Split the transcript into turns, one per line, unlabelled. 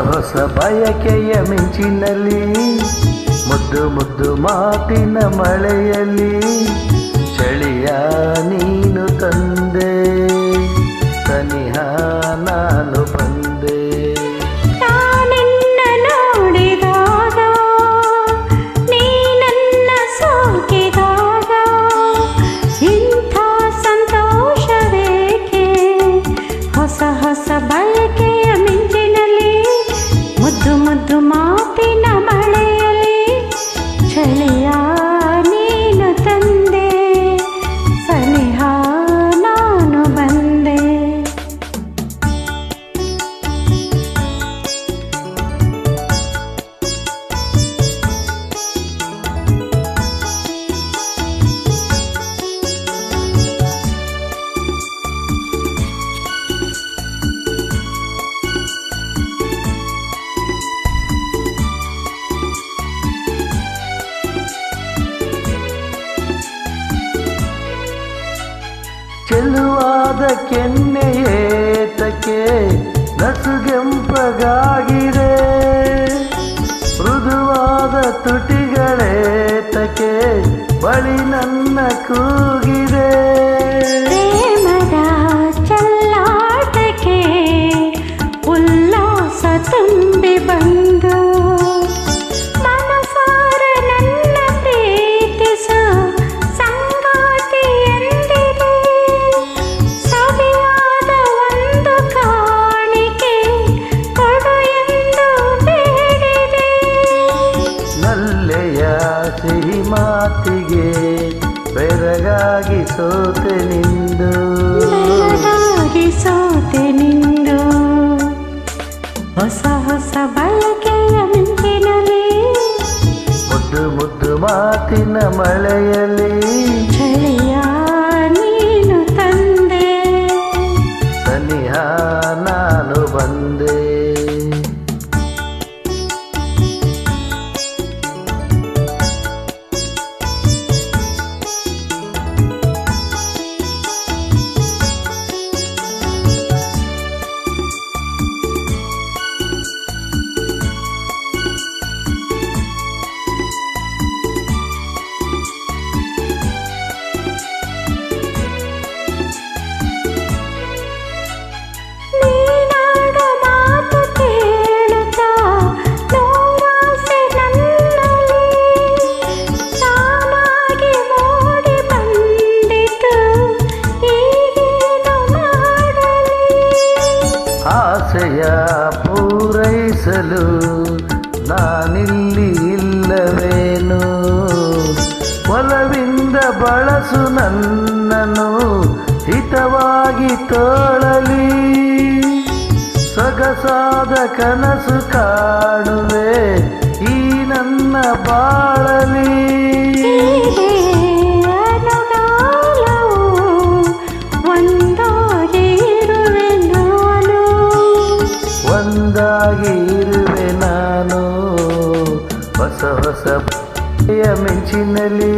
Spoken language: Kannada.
ಹೊಸ ಬಯಕೆಯ ಮಿಂಚಿನಲ್ಲಿ ಮುದ್ದು ಮುದ್ದು ಮಾತಿನ ಮಳೆಯಲ್ಲಿ ಚಳಿಯ ನೀನು ತಂದೆ ಸನಿಹ ನಾನು ಬಂದೆ
ನಾನಿನ್ನ ನೋಡಿದಾಗ ನೀ ನನ್ನ ಸೋಕಿದಾಗ ಇಂಥ ಸಂತೋಷವೇಕೆ ಹೊಸ ಹೊಸ ಬಯಕೆಯ ಮಿಂಚಿನಲ್ಲಿ ಮುದ್ದು ಮುದ್ದು ಮಾತಿನ ಮಳೆಯಲ್ಲಿ ಚಳಿಯ ನೀನು ತಂದೆ ಸನಿಹ ನಾನು ಬಂದೆ
ಚೆಲುವಾದ ಕೆನ್ನೆಯೇತಕ್ಕೆ ನಸುಗೆಂಪಗಾಗಿದೆ ಮೃದುವಾದ ತುಟಿಗಳೇತಕ್ಕೆ ಬಳಿ ನನ್ನ ಕೂಗಿದೆ
ಪ್ರೇಮದ ಚಲ್ಲಾಟಕ್ಕೆ ಉಲ್ಲಾಸ ತುಂಬಿ ಬಂದು ಮನಸಾರ ನನ್ನ ಪ್ರೀತಿಸ ಸಂಗಾತಿ ಎಂದಿದೆ ಸವಿಯಾದ ಒಂದು ಕಾಣಿಕೆ ಕೊಡು ಎಂದು ಬೇಡಿದೆ
ನಲ್ಲೆಯ ಸಿಹಿ ಮಾತಿಗೆ ಬೆರಗಾಗಿ ಸೋತೆ ನಿಂದು
ಬೆಳಗಾಗಿ ಸೋತೆ ನಿಂದು ಹೊಸ ಹೊಸ ಬಯಕೆಯ ಮಿಂಚಿನಲ್ಲಿ
ಮುದ್ದು ಮುದ್ದು ಮಾತಿನ ಮಳೆಯಲ್ಲಿ
ಚಳಿಯ ನೀನು ತಂದೆ
ಸನಿಹ ನಾನು ಬಂದೆ
ನೀನಾಡು ಮಾತು ಕೇಳುತ್ತಾ ನೂರಾಸೆ ನನ್ನಲ್ಲಿ ತಾನಾಗಿ ಮೂಡಿ ಬಂದಿತು ಈಗೇನು ಮಾಡಲಿ
ಆಸೆಯ ಪೂರೈಸಲು ನಾನಿಲ್ಲಿ ಇಲ್ಲವೇನು ಒಲವಿಂದ ಬಳಸು ನನ್ನನ್ನು ಹಿತವಾಗಿ ತೋಳಲಿ ಸೊಗಸಾದ ಕನಸು ಕಾಣುವೆ ಈ ನನ್ನ ಬಾಳಲಿ
ಹೀಗೆ ಅನುಗಾಲವು ಒಂದಾಗಿ ಇರುವೆ ನಾನು
ಒಂದಾಗಿ ಇರುವೆ ನಾನು ಹೊಸ ಹೊಸ ಮಿಂಚಿನಲ್ಲಿ